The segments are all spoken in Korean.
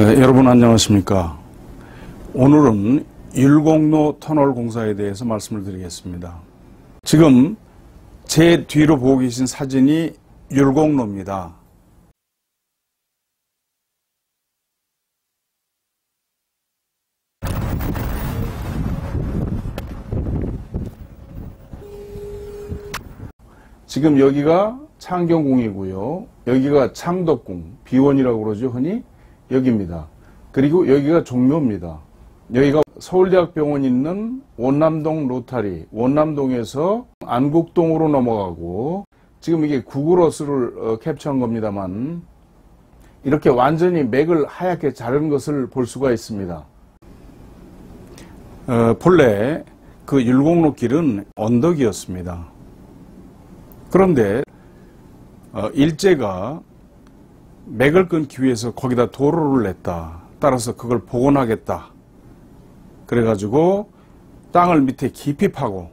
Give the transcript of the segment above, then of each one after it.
여러분 안녕하십니까. 오늘은 율곡로 터널 공사에 대해서 말씀을 드리겠습니다. 지금 제 뒤로 보고 계신 사진이 율곡로입니다. 지금 여기가 창경궁이고요. 여기가 창덕궁, 비원이라고 그러죠, 흔히. 여기입니다. 그리고 여기가 종묘입니다. 여기가 서울대학병원 있는 원남동 로타리, 원남동에서 안국동으로 넘어가고, 지금 이게 구글어스를 캡처한 겁니다만, 이렇게 완전히 맥을 하얗게 자른 것을 볼 수가 있습니다. 본래 그 율곡로 길은 언덕이었습니다. 그런데 일제가 맥을 끊기 위해서 거기다 도로를 냈다. 따라서 그걸 복원하겠다. 그래가지고 땅을 밑에 깊이 파고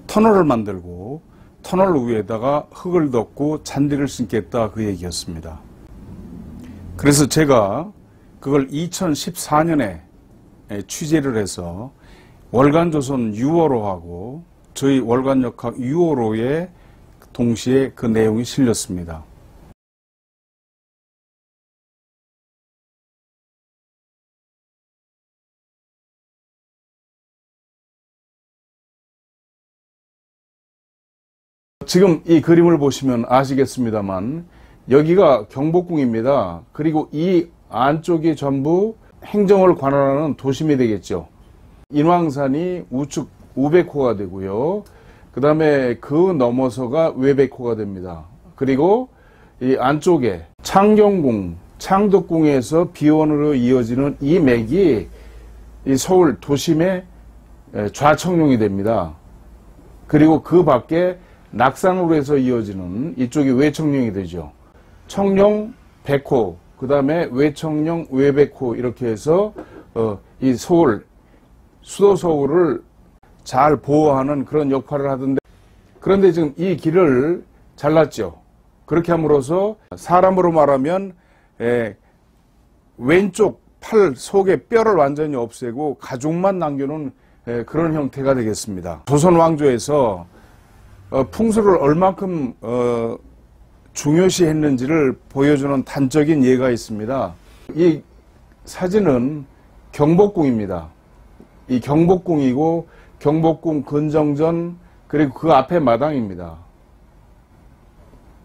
터널을 만들고 터널 위에다가 흙을 덮고 잔디를 심겠다, 그 얘기였습니다. 그래서 제가 그걸 2014년에 취재를 해서 월간조선 6월호하고 저희 월간역학 6월호에 동시에 그 내용이 실렸습니다. 지금 이 그림을 보시면 아시겠습니다만 여기가 경복궁입니다. 그리고 이 안쪽이 전부 행정을 관할하는 도심이 되겠죠. 인왕산이 우측 우백호가 되고요. 그 다음에 그 넘어서가 외백호가 됩니다. 그리고 이 안쪽에 창경궁, 창덕궁에서 비원으로 이어지는 이 맥이 이 서울 도심의 좌청룡이 됩니다. 그리고 그 밖에 낙산으로 해서 이어지는 이쪽이 외청룡이 되죠. 청룡, 백호, 그 다음에 외청룡, 외백호 이렇게 해서 이 서울, 수도 서울을 잘 보호하는 그런 역할을 하던데, 그런데 지금 이 길을 잘랐죠. 그렇게 함으로써 사람으로 말하면 왼쪽 팔 속에 뼈를 완전히 없애고 가죽만 남겨놓은 그런 형태가 되겠습니다. 조선 왕조에서 풍수를 얼만큼 중요시했는지를 보여주는 단적인 예가 있습니다. 이 사진은 경복궁입니다. 이 경복궁이고 경복궁 근정전, 그리고 그 앞에 마당입니다.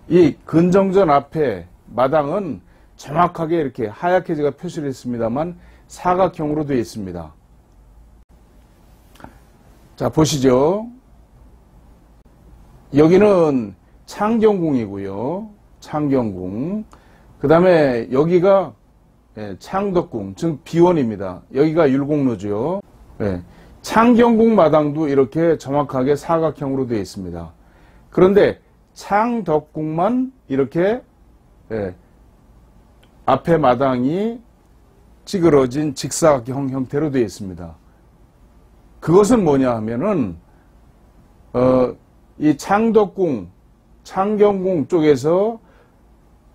이 근정전 앞에 마당은 정확하게 이렇게 하얗게 제가 표시를 했습니다만 사각형으로 되어 있습니다. 자, 보시죠. 여기는 창경궁이고요. 창경궁. 그 다음에 여기가 창덕궁, 즉 비원입니다. 여기가 율곡로죠. 창경궁 마당도 이렇게 정확하게 사각형으로 되어 있습니다. 그런데 창덕궁만 이렇게 앞에 마당이 찌그러진 직사각형 형태로 되어 있습니다. 그것은 뭐냐 하면은 이 창덕궁, 창경궁 쪽에서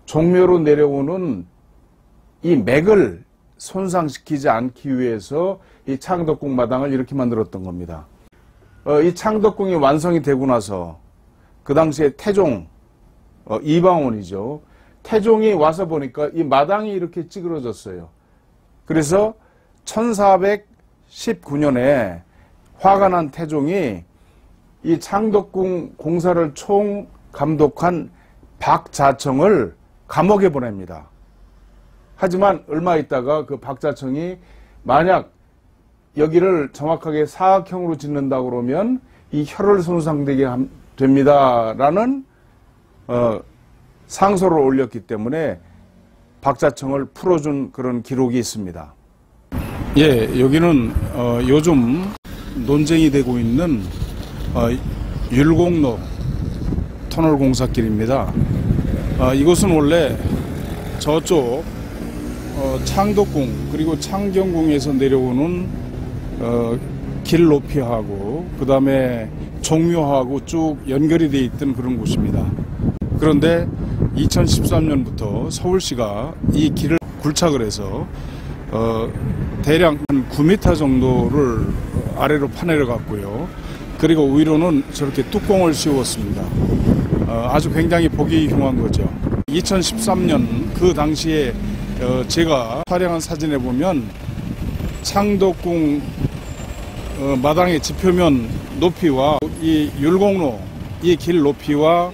종묘로 내려오는 이 맥을 손상시키지 않기 위해서 이 창덕궁 마당을 이렇게 만들었던 겁니다. 이 창덕궁이 완성이 되고 나서 그 당시에 태종, 이방원이죠. 태종이 와서 보니까 이 마당이 이렇게 찌그러졌어요. 그래서 1419년에 화가 난 태종이 이 창덕궁 공사를 총 감독한 박자청을 감옥에 보냅니다. 하지만 얼마 있다가 그 박자청이 만약 여기를 정확하게 사각형으로 짓는다 그러면 이 혈을 손상되게 됩니다라는 상소를 올렸기 때문에 박자청을 풀어준 그런 기록이 있습니다. 예, 여기는 요즘 논쟁이 되고 있는 율곡로 터널 공사길입니다. 이곳은 원래 저쪽 창덕궁 그리고 창경궁에서 내려오는 길 높이하고 그 다음에 종묘하고 쭉 연결이 되어 있던 그런 곳입니다. 그런데 2013년부터 서울시가 이 길을 굴착을 해서 대략 한 9m 정도를 아래로 파내려 갔고요. 그리고 위로는 저렇게 뚜껑을 씌웠습니다. 아주 굉장히 보기 흉한 거죠. 2013년 그 당시에 제가 촬영한 사진에 보면 창덕궁 마당의 지표면 높이와 이 율곡로 이 길 높이와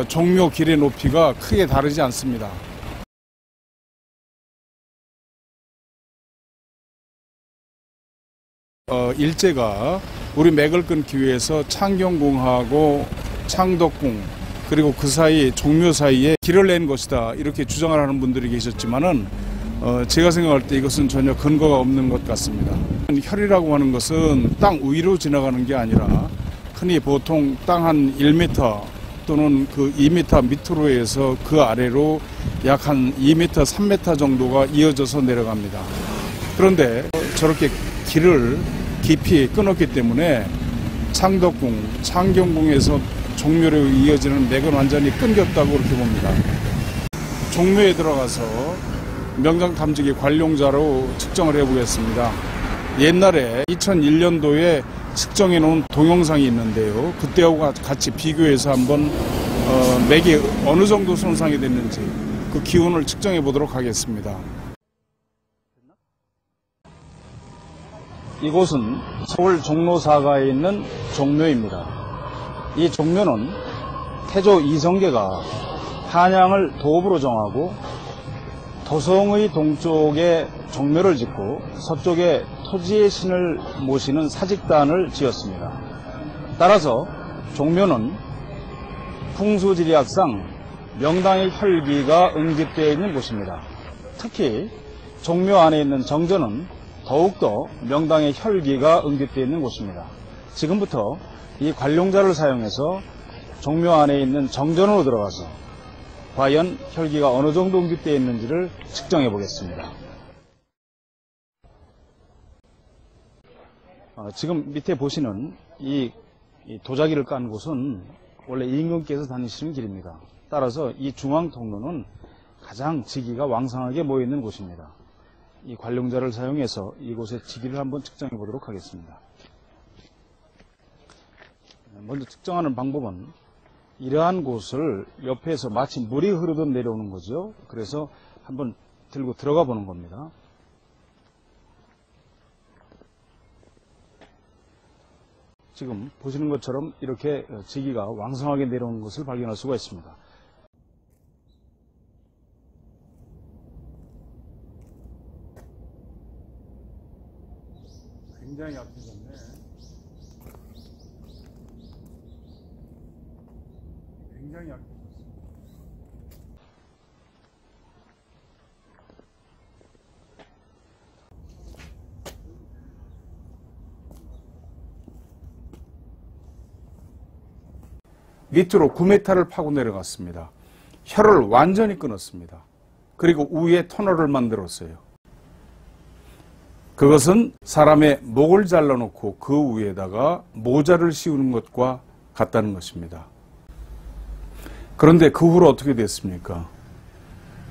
종묘 길의 높이가 크게 다르지 않습니다. 일제가 우리 맥을 끊기 위해서 창경궁하고 창덕궁 그리고 그 사이 종묘 사이에 길을 낸 것이다 이렇게 주장을 하는 분들이 계셨지만은 제가 생각할 때 이것은 전혀 근거가 없는 것 같습니다. 혈이라고 하는 것은 땅 위로 지나가는 게 아니라 흔히 보통 땅 한 1m 또는 그 2m 밑으로 해서 그 아래로 약 한 2m, 3m 정도가 이어져서 내려갑니다. 그런데 저렇게 길을 깊이 끊었기 때문에 창덕궁, 창경궁에서 종묘로 이어지는 맥은 완전히 끊겼다고 그렇게 봅니다. 종묘에 들어가서 명당 탐지기 관룡자로 측정을 해보겠습니다. 옛날에 2001년도에 측정해 놓은 동영상이 있는데요. 그때하고 같이 비교해서 한번 맥이 어느 정도 손상이 됐는지 그 기운을 측정해 보도록 하겠습니다. 이곳은 서울 종로사가에 있는 종묘입니다. 이 종묘는 태조 이성계가 한양을 도읍으로 정하고 도성의 동쪽에 종묘를 짓고 서쪽에 토지의 신을 모시는 사직단을 지었습니다. 따라서 종묘는 풍수지리학상 명당의 혈기가 응집되어 있는 곳입니다. 특히 종묘 안에 있는 정전은 더욱더 명당의 혈기가 응집되어 있는 곳입니다. 지금부터 이 관룡자를 사용해서 종묘 안에 있는 정전으로 들어가서 과연 혈기가 어느 정도 응집되어 있는지를 측정해 보겠습니다. 지금 밑에 보시는 이 도자기를 깐 곳은 원래 임금께서 다니시는 길입니다. 따라서 이 중앙 통로는 가장 지기가 왕성하게 모여있는 곳입니다. 이 관룡자를 사용해서 이곳의 지기를 한번 측정해 보도록 하겠습니다. 먼저 측정하는 방법은 이러한 곳을 옆에서 마치 물이 흐르듯 내려오는 거죠. 그래서 한번 들고 들어가 보는 겁니다. 지금 보시는 것처럼 이렇게 지기가 왕성하게 내려오는 것을 발견할 수가 있습니다. 굉장히 약해졌네. 굉장히 약해졌어. 밑으로 9m를 파고 내려갔습니다. 혈을 완전히 끊었습니다. 그리고 위에 터널을 만들었어요. 그것은 사람의 목을 잘라놓고 그 위에다가 모자를 씌우는 것과 같다는 것입니다. 그런데 그 후로 어떻게 됐습니까?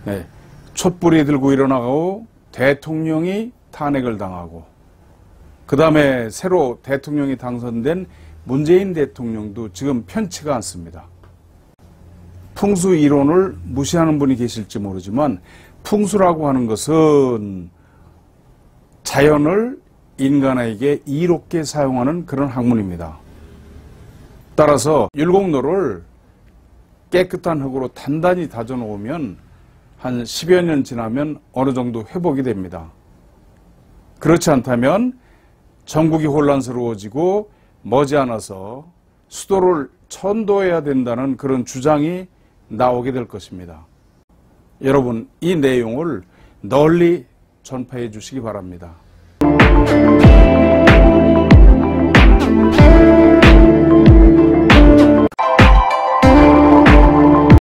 네, 촛불이 들고 일어나고 대통령이 탄핵을 당하고 그 다음에 새로 대통령이 당선된 문재인 대통령도 지금 편치가 않습니다. 풍수 이론을 무시하는 분이 계실지 모르지만 풍수라고 하는 것은 자연을 인간에게 이롭게 사용하는 그런 학문입니다. 따라서 율곡로를 깨끗한 흙으로 단단히 다져 놓으면 한 10여 년 지나면 어느 정도 회복이 됩니다. 그렇지 않다면 전국이 혼란스러워지고 머지않아서 수도를 천도해야 된다는 그런 주장이 나오게 될 것입니다. 여러분, 이 내용을 널리 전파해 주시기 바랍니다.